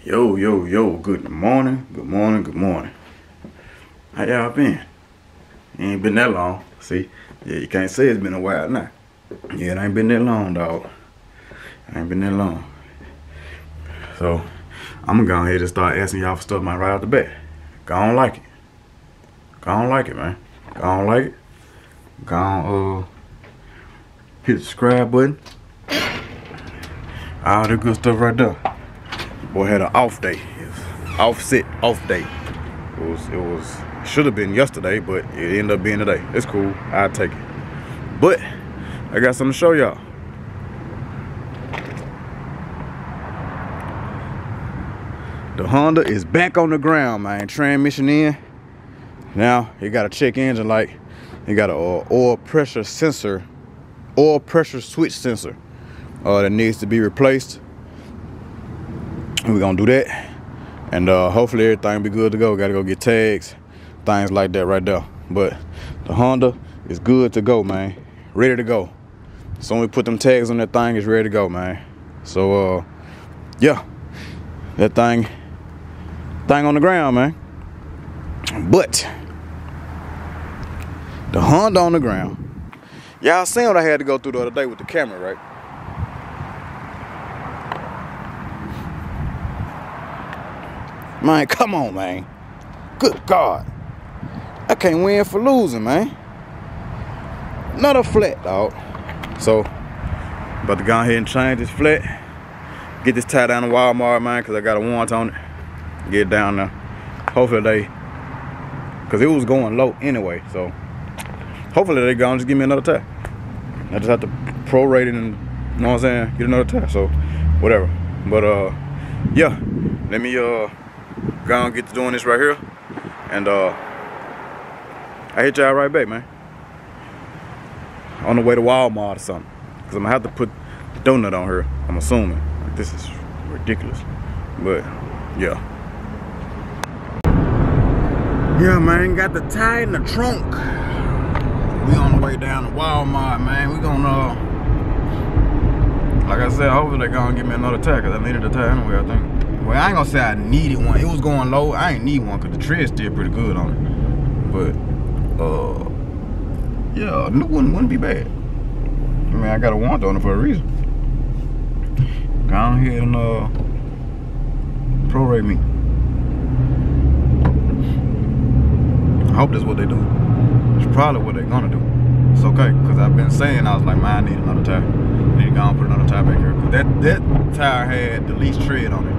Yo, yo, yo, good morning, good morning, good morning. How y'all been? It ain't been that long. See? Yeah, you can't say it's been a while now. Yeah, it ain't been that long, dog. It ain't been that long. So, I'm gonna go ahead and start asking y'all for stuff right out the bat. Go on like it. Go on like it, man. Go on like it. Go on, hit the subscribe button. All the good stuff right there. Boy had an off day. Off day. It should have been yesterday, but it ended up being today. It's cool. I'll take it. But I got something to show y'all. The Honda is back on the ground, man. Transmission in. Now it got a check engine light. It got a oil pressure switch sensor that needs to be replaced. We're gonna do that, and hopefully everything will be good to go. Gotta go get tags, things like that right there. But the Honda is good to go, man. Ready to go. So when we put them tags on that thing, it's ready to go, man. So yeah, that thing on the ground, man. But the Honda on the ground. Y'all seen what I had to go through the other day with the camera, right? Man, come on, man. Good God. I can't win for losing, man. Another flat, dog. So, about to go ahead and change this flat. Get this tied down to Walmart, man, because I got a warrant on it. Get it down there. Hopefully because it was going low anyway, so hopefully they gonna just give me another tie. I just have to prorate it and, you know what I'm saying, get another tie, so whatever. But yeah, let me go and get to doing this right here, and I hit y'all right back, man. On the way to Walmart or something, because I'm gonna have to put the donut on here, I'm assuming. This is ridiculous, but yeah. Yeah, man, got the tie in the trunk. We on the way down to Walmart, man. We gonna, like I said, hopefully they gonna give me another tie, because I needed a tie anyway, I think. Well, I ain't gonna say I needed one. It was going low. I ain't need one because the tread's still pretty good on it. But, yeah, a new one wouldn't be bad. I mean, I got a warrant on it for a reason. Go on ahead and prorate me. I hope that's what they do. It's probably what they're gonna do. It's okay, because I've been saying, I was like, man, I need another tire. I need to go and put another tire back here. Because that tire had the least tread on it.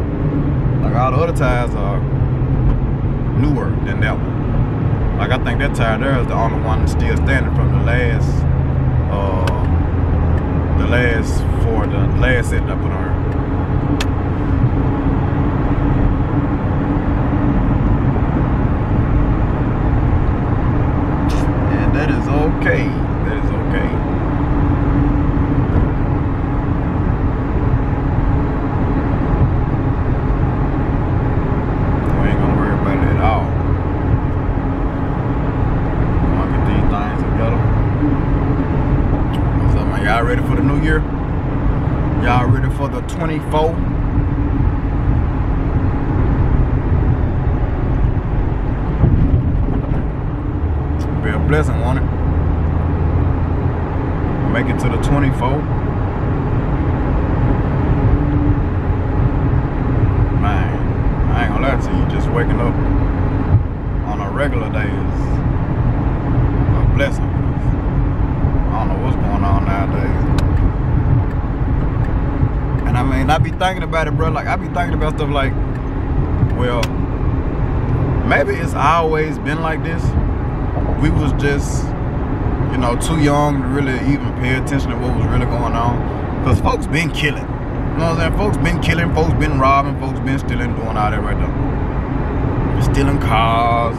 Like all the other tires are newer than that one. Like I think that tire there is the only one still standing from the last set that I put on her. And that is okay. That is okay. Y'all ready for the new year? Y'all ready for the 24? It'll be a blessing, won't it? Make it to the 24. Man, I ain't gonna lie to you, just waking up on a regular day is a blessing. I don't know what's going on nowadays. And I mean, I be thinking about it, bro. Like, I be thinking about stuff like, well, maybe it's always been like this. We was just, you know, too young to really even pay attention to what was really going on. Because folks been killing. You know what I'm saying? Folks been killing, folks been robbing, folks been stealing, doing all that right now. Stealing cars.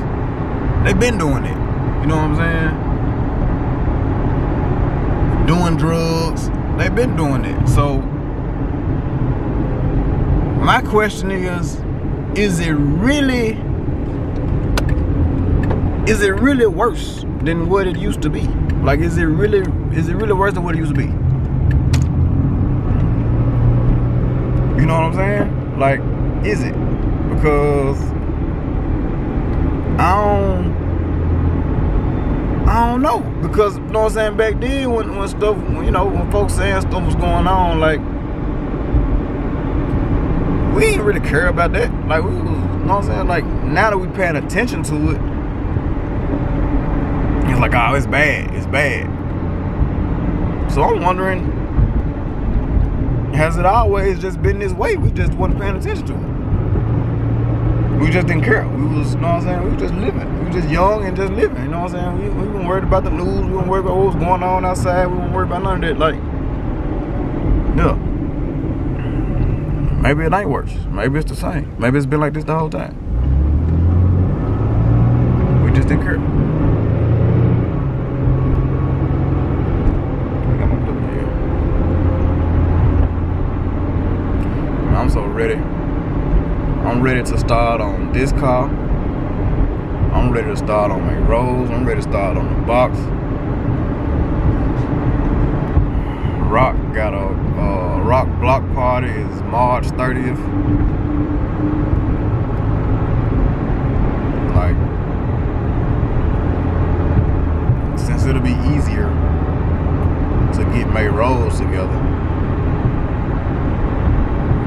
They been doing it. You know what I'm saying? Doing drugs, they've been doing it. So my question is it really worse than what it used to be? Like, is it really worse than what it used to be? You know what I'm saying? Like, is it? Because I don't know. Because you know what I'm saying, back then when stuff, you know, when folks saying stuff was going on, like, we ain't really care about that. Like, we was, you know what I'm saying? Like, now that we paying attention to it, it's like, oh, it's bad. It's bad. So I'm wondering, has it always just been this way? We just wasn't paying attention to it. We just didn't care. We was, you know what I'm saying? We was just living. We was just young and just living. You know what I'm saying? We weren't worried about the news. We weren't worried about what was going on outside. We weren't worried about none of that. Like, yeah. Maybe it ain't worse. Maybe it's the same. Maybe it's been like this the whole time. We just didn't care. I'm so ready. I'm ready to start on this car. I'm ready to start on MayRose. I'm ready to start on the box. Rock got a rock block party. Is March 30th. Like, since it'll be easier to get MayRose together,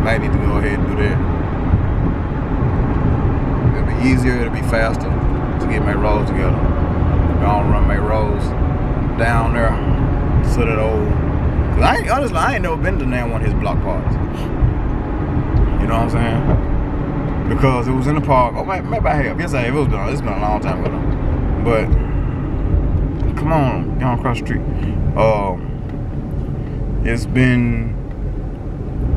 might need to go ahead and do that. It'll be easier, it'll be faster to get MayRose together. Gonna run MayRose down there to that old. Cause honestly, I ain't never been to one of his block parties. You know what I'm saying? Because it was in the park. Oh, maybe I have. Yes, I have. It's been a long time ago. But come on, get on across the street. It's been.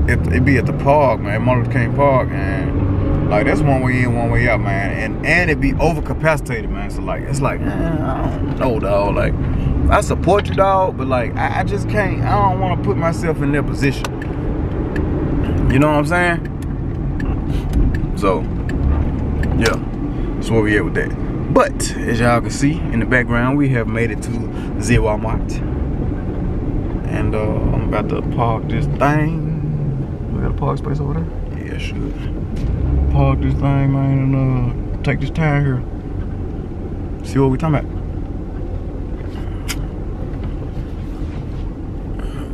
It be at the park, man, Martin Luther King Park, and like that's one way in, one way out, man, and it be overcapacitated, man. So like, it's like, I don't know, dog. Like, I support you, dog, but like, I just can't. I don't want to put myself in their position. You know what I'm saying? So, yeah, that's where we at with that. But as y'all can see in the background, we have made it to the Walmart, and I'm about to park this thing. We got a park space over there? Yeah, should. Park this thing, man, and take this time here. See what we talking about.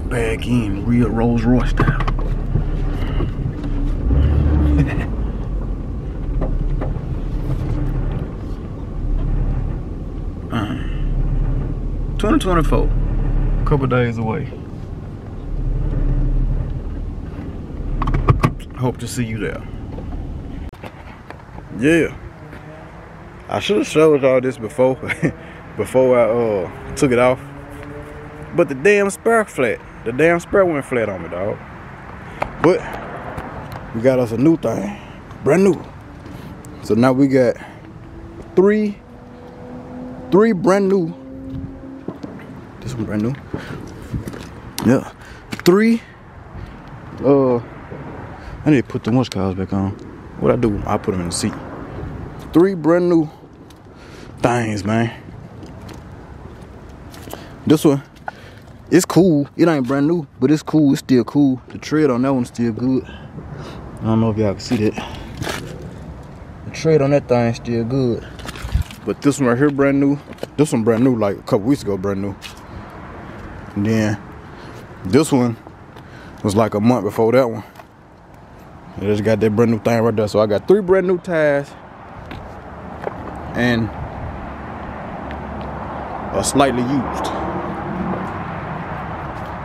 Back in real Rolls Royce style. 2024. Couple days away. Hope to see you there. Yeah, I should have showed y'all this before before I took it off, but the damn spare flat. The damn spare went flat on me, dog. But we got us a new thing, brand new. So now we got three brand new. This one brand new. Yeah, three. I need to put the wash cars back on. What I do, I put them in the seat. 3 brand new things, man. This one, it's cool. It ain't brand new, but it's cool. It's still cool. The tread on that one's still good. I don't know if y'all can see that. The tread on that thing's still good. But this one right here, brand new. This one brand new, like a couple weeks ago, brand new. And then this one was like a month before that one. I just got that brand new thing right there. So I got 3 brand new tires and a slightly used.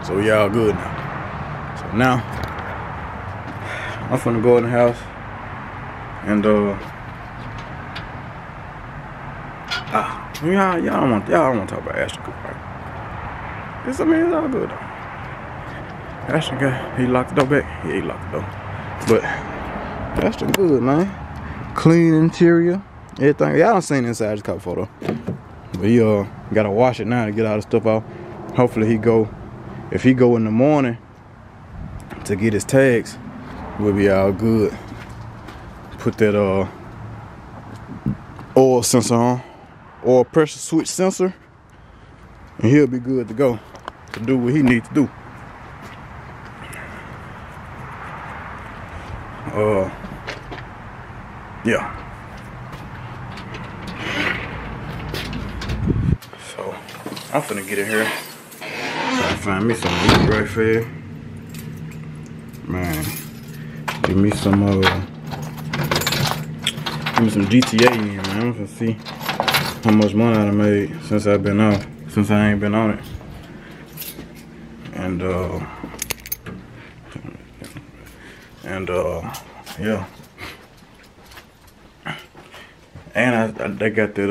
So we all good now. So now I'm finna go in the house and y'all don't want to talk about Ashton Cooper, right? I mean, it's all good though. Ashton guy, he locked the door back. Yeah, he locked the door. But that's the good, man. Clean interior, everything. Y'all done seen inside this car photo. But he gotta wash it now to get all the stuff out. Hopefully he go. If he go in the morning to get his tags, we'll be all good. Put that oil sensor on, oil pressure switch sensor, and he'll be good to go to do what he needs to do. yeah. So I'm finna get in here. Try to find me some meat right there. Man, give me some GTA in, man. I'm gonna see how much money I done made since I've been out, since I ain't been on it. And yeah. And they got that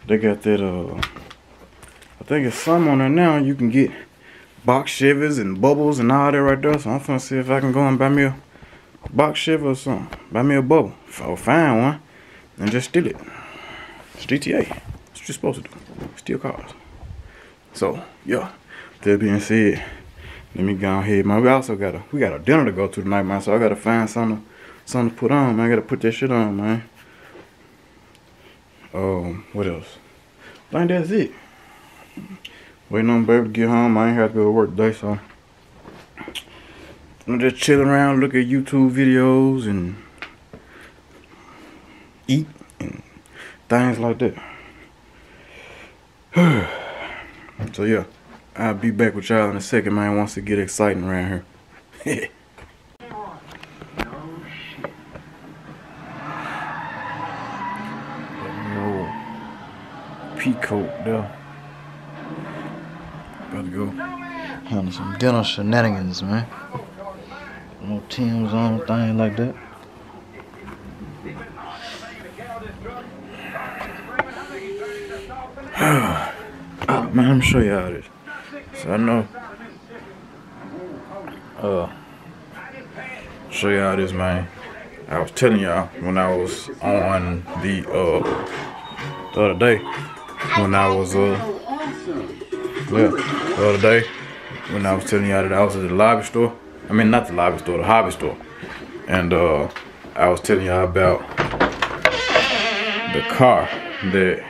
I think it's some on there now. You can get box shivers and bubbles and all that right there. So I'm finna see if I can go and buy me a box shiver or something. Buy me a bubble. If I find one, and just steal it. It's GTA. That's what you're supposed to do. Steal cars. So yeah. That being said, let me go ahead, man. We got a dinner to go to tonight, man. So I gotta find something to put on, man. I gotta put that shit on, man. What else? I think that's it. Waiting on baby to get home. I ain't have to go to work today, so I'm just chilling around, look at YouTube videos and eat and things like that. So yeah, I'll be back with y'all in a second, man, once it get exciting around here. Peacoat there. About to go handle some dinner shenanigans, man. No Tim's on, things like that. Oh, man, let me show y'all this. So I know. Show y'all this, man. I was telling y'all when I was on the other day when I was the other day when I was telling y'all that I was at the lobby store. I mean, not the lobby store, the hobby store. And I was telling y'all about the car that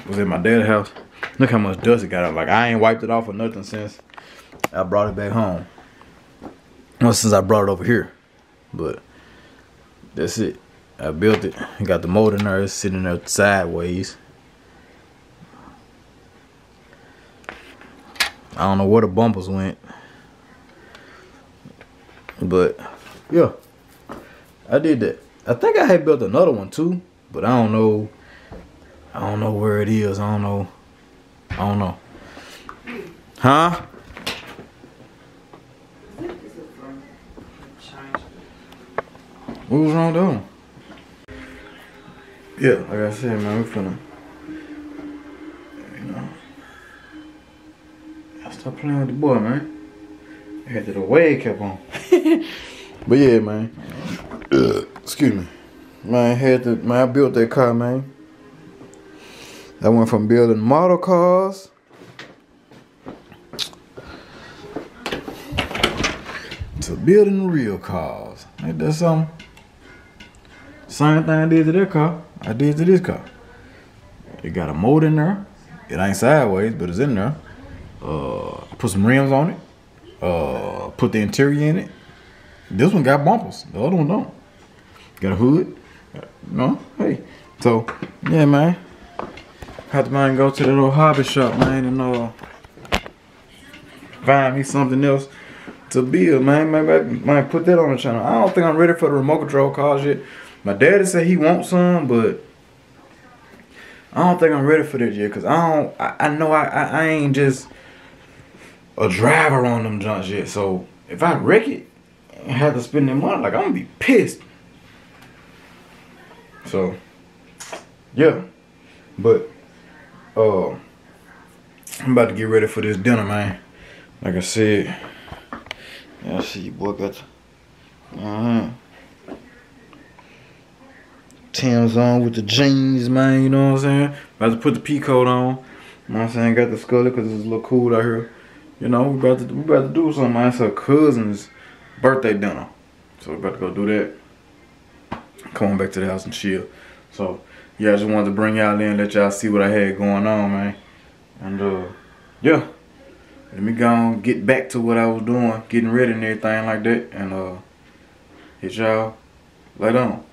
was in my dad's house. Look how much dust it got out. Like, I ain't wiped it off or nothing since I brought it back home. Well, since I brought it over here. But that's it. I built it. Got the motor in there. It's sitting there sideways. I don't know where the bumpers went. But yeah, I did that. I think I had built another one too, but I don't know. I don't know where it is. I don't know. Huh? What was wrong with them? Yeah, like I said, man, we finna, you know, I stop playing with the boy, man. I had to the way it kept on. But yeah, man. Excuse me. Man, I built that car, man. I went from building model cars to building real cars. Ain't that something? Same thing I did to that car, I did to this car. It got a motor in there. It ain't sideways, but it's in there. Put some rims on it. Put the interior in it. This one got bumpers. The other one don't. Got a hood. No, hey. So, yeah, man. Had to, man, go to that little hobby shop, man, and find me something else to build, man. Maybe I might put that on the channel. I don't think I'm ready for the remote control cars yet. My daddy said he wants some, but I don't think I'm ready for that yet. Cause I know I ain't just a driver on them junks yet. So if I wreck it and have to spend that money, like, I'm gonna be pissed. So yeah, but I'm about to get ready for this dinner, man. Like I said, yeah, I see you boy got Tim's on with the jeans, man, you know what I'm saying? About to put the P-coat on. You know what I'm saying? Got the scully because it's a little cool out here. You know, we about to do something, man. It's her cousin's birthday dinner. So we about to go do that. Come on back to the house and chill. So yeah, I just wanted to bring y'all in, let y'all see what I had going on, man. And yeah. Let me go and get back to what I was doing, getting ready and everything like that. And Hit y'all later on.